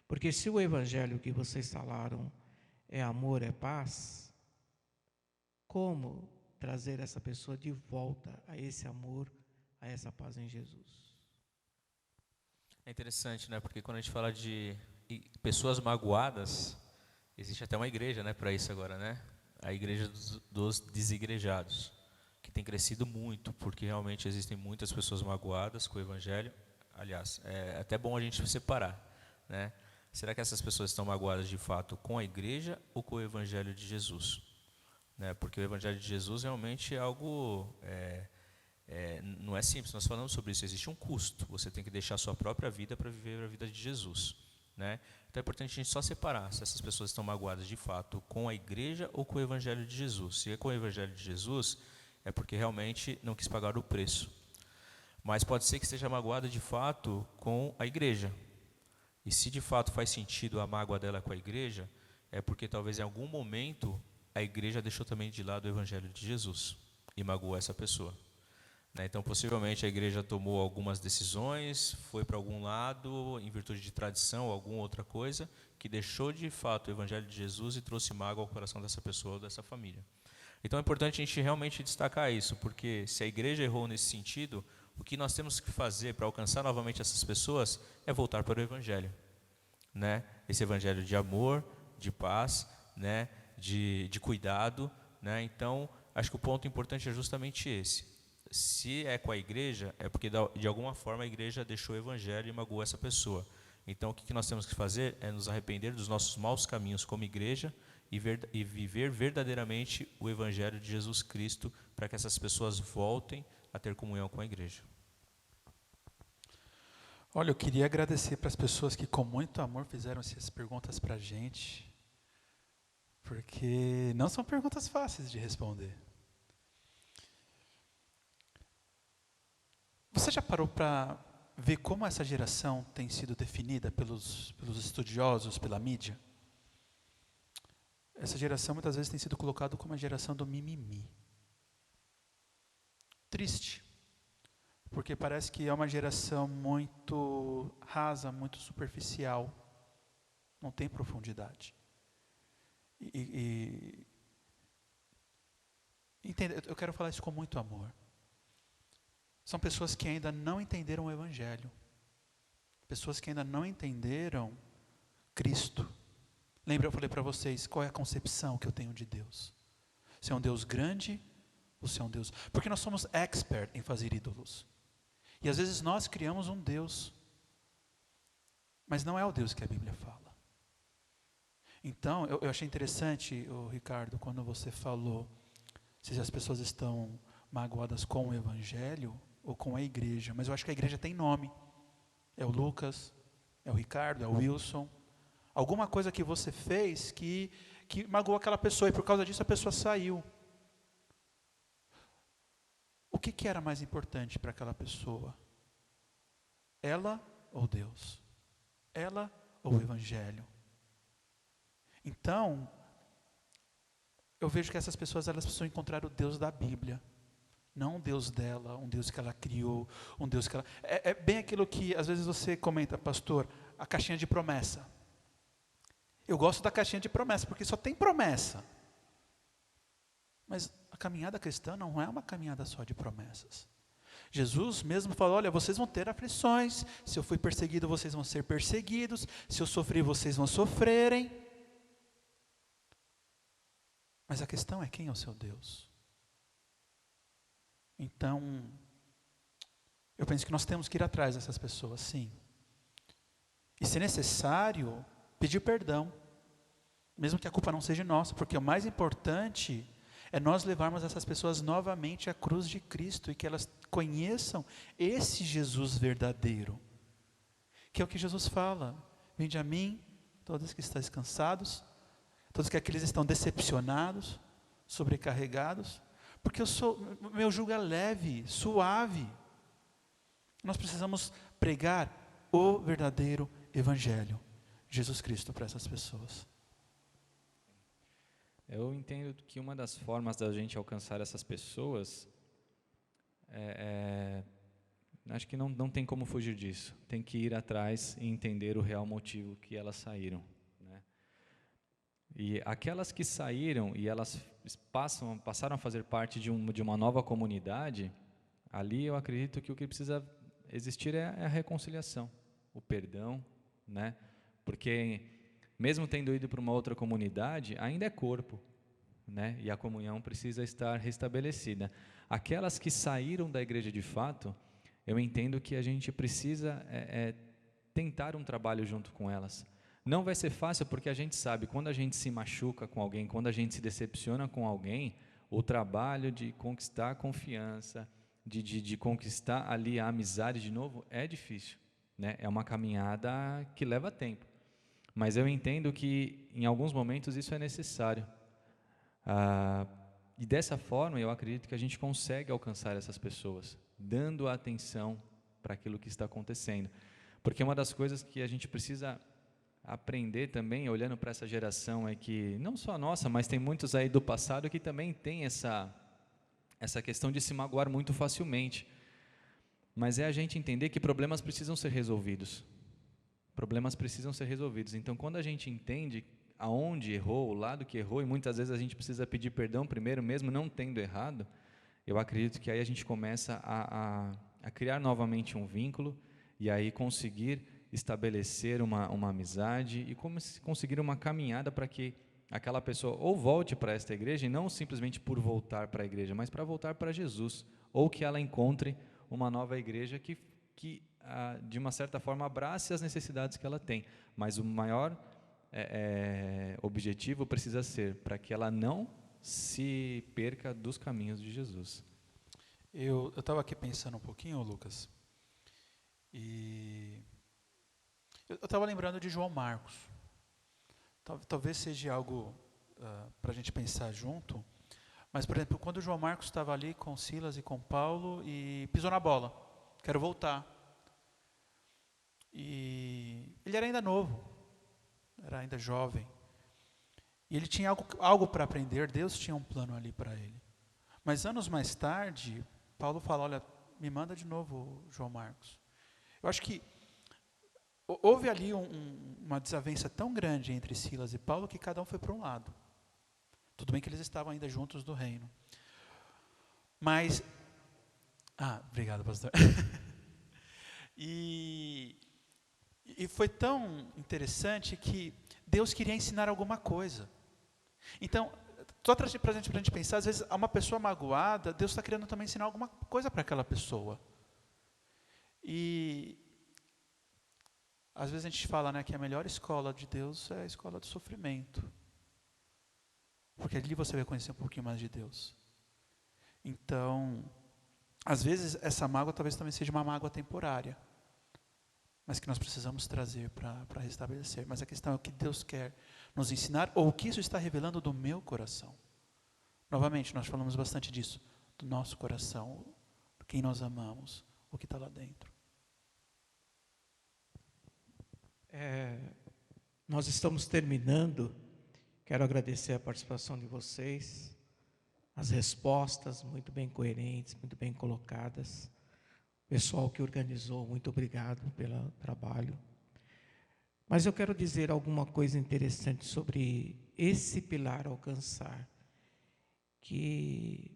Porque se o evangelho que vocês falaram é amor, é paz, como trazer essa pessoa de volta a esse amor, a essa paz em Jesus. É interessante, né? Porque quando a gente fala de pessoas magoadas, existe até uma igreja, né, para isso agora, né? A igreja dos desigrejados, que tem crescido muito, porque realmente existem muitas pessoas magoadas com o evangelho. Aliás, é até bom a gente separar, né? Será que essas pessoas estão magoadas de fato com a igreja ou com o evangelho de Jesus? Né? Porque o evangelho de Jesus realmente é algo... não é simples, nós falamos sobre isso, existe um custo, você tem que deixar a sua própria vida para viver a vida de Jesus, né? Então é importante a gente só separar se essas pessoas estão magoadas de fato com a igreja ou com o evangelho de Jesus. Se é com o evangelho de Jesus, é porque realmente não quis pagar o preço, mas pode ser que esteja magoada de fato com a igreja, e se de fato faz sentido a mágoa dela com a igreja, é porque talvez em algum momento a igreja deixou também de lado o evangelho de Jesus e magoou essa pessoa. Então, possivelmente, a igreja tomou algumas decisões, foi para algum lado, em virtude de tradição ou alguma outra coisa, que deixou de fato o evangelho de Jesus e trouxe mágoa ao coração dessa pessoa ou dessa família. Então, é importante a gente realmente destacar isso, porque se a igreja errou nesse sentido, o que nós temos que fazer para alcançar novamente essas pessoas é voltar para o evangelho, né? Esse evangelho de amor, de paz, né? de cuidado, né? Então, acho que o ponto importante é justamente esse. Se é com a igreja, é porque de alguma forma a igreja deixou o evangelho e magoou essa pessoa. Então, o que nós temos que fazer é nos arrepender dos nossos maus caminhos como igreja e viver verdadeiramente o evangelho de Jesus Cristo, para que essas pessoas voltem a ter comunhão com a igreja. Olha, eu queria agradecer para as pessoas que com muito amor fizeram essas perguntas para a gente, porque não são perguntas fáceis de responder. Você já parou para ver como essa geração tem sido definida pelos estudiosos, pela mídia? Essa geração muitas vezes tem sido colocada como a geração do mimimi. Triste, porque parece que é uma geração muito rasa, muito superficial, não tem profundidade. Entenda, eu quero falar isso com muito amor. São pessoas que ainda não entenderam o evangelho. Pessoas que ainda não entenderam Cristo. Lembra, eu falei para vocês, qual é a concepção que eu tenho de Deus? Se é um Deus grande, ou se é um Deus... Porque nós somos expert em fazer ídolos. E às vezes nós criamos um Deus, mas não é o Deus que a Bíblia fala. Então, eu achei interessante, Ricardo, quando você falou se as pessoas estão magoadas com o evangelho ou com a igreja, mas eu acho que a igreja tem nome. É o Lucas, é o Ricardo, é o Wilson. Alguma coisa que você fez que magoou aquela pessoa e por causa disso a pessoa saiu. O que era mais importante para aquela pessoa? Ela ou Deus? Ela ou o evangelho? Então, eu vejo que essas pessoas elas precisam encontrar o Deus da Bíblia. Não um Deus dela, um Deus que ela criou, um Deus que ela... É bem aquilo que às vezes você comenta, pastor, a caixinha de promessa. Eu gosto da caixinha de promessa, porque só tem promessa. Mas a caminhada cristã não é uma caminhada só de promessas. Jesus mesmo falou, olha, vocês vão ter aflições, se eu fui perseguido, vocês vão ser perseguidos, se eu sofri, vocês vão sofrerem. Mas a questão é quem é o seu Deus? Então, eu penso que nós temos que ir atrás dessas pessoas, sim. E se necessário, pedir perdão, mesmo que a culpa não seja nossa, porque o mais importante é nós levarmos essas pessoas novamente à cruz de Cristo e que elas conheçam esse Jesus verdadeiro, que é o que Jesus fala, vinde a mim, todos que estáis cansados, todos que aqueles estão decepcionados, sobrecarregados, porque meu jugo é leve, suave. Nós precisamos pregar o verdadeiro evangelho, Jesus Cristo, para essas pessoas. Eu entendo que uma das formas da gente alcançar essas pessoas, acho que não tem como fugir disso. Tem que ir atrás e entender o real motivo que elas saíram, né? E aquelas que saíram e elas passaram a fazer parte de uma nova comunidade, ali eu acredito que o que precisa existir é a reconciliação, o perdão, né? Porque mesmo tendo ido para uma outra comunidade, ainda é corpo, né? E a comunhão precisa estar restabelecida. Aquelas que saíram da igreja de fato, eu entendo que a gente precisa tentar um trabalho junto com elas. Não vai ser fácil, porque a gente sabe, quando a gente se machuca com alguém, quando a gente se decepciona com alguém, o trabalho de conquistar a confiança, de conquistar ali a amizade de novo, é difícil, né? É uma caminhada que leva tempo. Mas eu entendo que, em alguns momentos, isso é necessário. E dessa forma, eu acredito que a gente consegue alcançar essas pessoas, dando atenção para aquilo que está acontecendo. Porque uma das coisas que a gente precisa aprender também, olhando para essa geração, é que, não só a nossa, mas tem muitos aí do passado que também tem essa questão de se magoar muito facilmente. Mas é a gente entender que problemas precisam ser resolvidos. Problemas precisam ser resolvidos. Então, quando a gente entende aonde errou, o lado que errou, e muitas vezes a gente precisa pedir perdão primeiro, mesmo não tendo errado, eu acredito que aí a gente começa a criar novamente um vínculo, e aí conseguir estabelecer uma amizade, e conseguir uma caminhada para que aquela pessoa ou volte para esta igreja, e não simplesmente por voltar para a igreja, mas para voltar para Jesus, ou que ela encontre uma nova igreja que de uma certa forma abrace as necessidades que ela tem, mas o maior objetivo precisa ser para que ela não se perca dos caminhos de Jesus. Eu estava aqui pensando um pouquinho, Lucas, e eu estava lembrando de João Marcos. Talvez seja algo para a gente pensar junto, mas, por exemplo, quando João Marcos estava ali com Silas e com Paulo e pisou na bola, quero voltar. E ele era ainda novo, era ainda jovem, e ele tinha algo para aprender. Deus tinha um plano ali para ele. Mas anos mais tarde, Paulo fala: olha, me manda de novo, João Marcos. Eu acho que houve ali uma desavença tão grande entre Silas e Paulo que cada um foi para um lado. Tudo bem que eles estavam ainda juntos do reino. Mas, obrigado, pastor. E foi tão interessante que Deus queria ensinar alguma coisa. Então, só para a gente pensar, às vezes, uma pessoa magoada, Deus está querendo também ensinar alguma coisa para aquela pessoa. E às vezes a gente fala, né, que a melhor escola de Deus é a escola do sofrimento. Porque ali você vai conhecer um pouquinho mais de Deus. Então, às vezes essa mágoa talvez também seja uma mágoa temporária, mas que nós precisamos trazer para restabelecer. Mas a questão é o que Deus quer nos ensinar, ou o que isso está revelando do meu coração. Novamente, nós falamos bastante disso, do nosso coração, quem nós amamos, o que está lá dentro. Nós estamos terminando. Quero agradecer a participação de vocês, as respostas muito bem coerentes, muito bem colocadas. Pessoal que organizou, muito obrigado pelo trabalho. Mas eu quero dizer alguma coisa interessante sobre esse pilar alcançar, que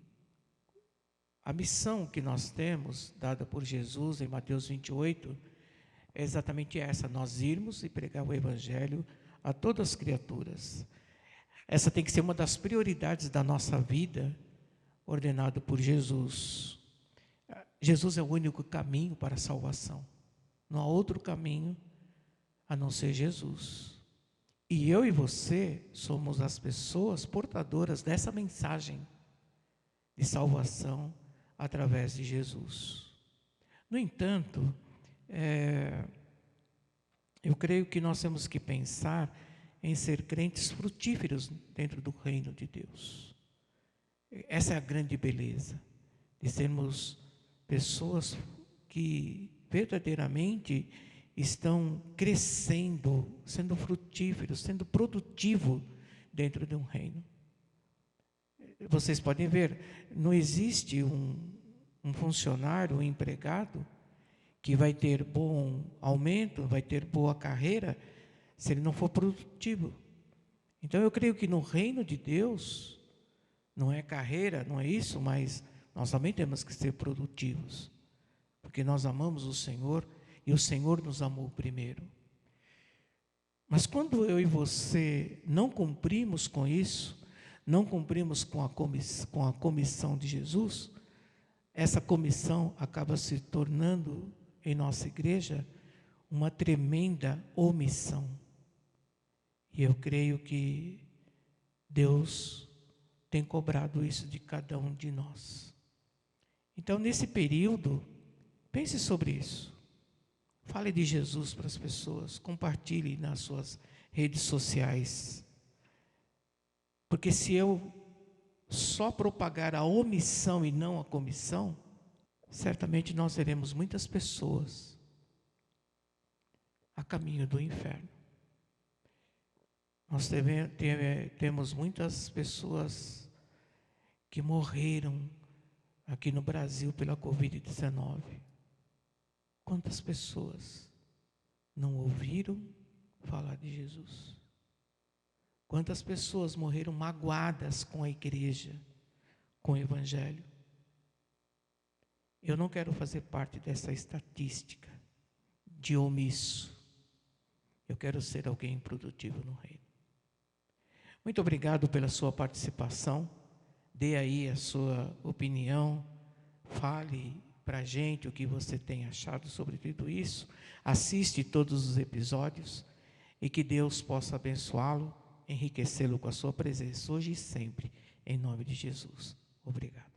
a missão que nós temos, dada por Jesus em Mateus 28, é exatamente essa: nós irmos e pregar o Evangelho a todas as criaturas. Essa tem que ser uma das prioridades da nossa vida, ordenado por Jesus. Jesus é o único caminho para a salvação. Não há outro caminho a não ser Jesus. E eu e você somos as pessoas portadoras dessa mensagem de salvação através de Jesus. No entanto, eu creio que nós temos que pensar em ser crentes frutíferos dentro do reino de Deus. Essa é a grande beleza, de sermos pessoas que verdadeiramente estão crescendo, sendo frutíferos, sendo produtivos dentro de um reino. Vocês podem ver, não existe um funcionário, um empregado, que vai ter bom aumento, vai ter boa carreira, se ele não for produtivo. Então eu creio que no reino de Deus, não é carreira, não é isso, mas nós também temos que ser produtivos, porque nós amamos o Senhor e o Senhor nos amou primeiro. Mas quando eu e você não cumprimos com isso, não cumprimos com a comissão de Jesus, essa comissão acaba se tornando em nossa igreja uma tremenda omissão. E eu creio que Deus tem cobrado isso de cada um de nós. Então, nesse período, pense sobre isso. Fale de Jesus para as pessoas, compartilhe nas suas redes sociais. Porque se eu só propagar a omissão e não a comissão, certamente nós teremos muitas pessoas a caminho do inferno. Nós temos muitas pessoas que morreram aqui no Brasil pela Covid-19. Quantas pessoas não ouviram falar de Jesus? Quantas pessoas morreram magoadas com a igreja, com o Evangelho? Eu não quero fazer parte dessa estatística de omisso. Eu quero ser alguém produtivo no reino. Muito obrigado pela sua participação. Dê aí a sua opinião. Fale para a gente o que você tem achado sobre tudo isso. Assiste todos os episódios e que Deus possa abençoá-lo, enriquecê-lo com a sua presença hoje e sempre, em nome de Jesus. Obrigado.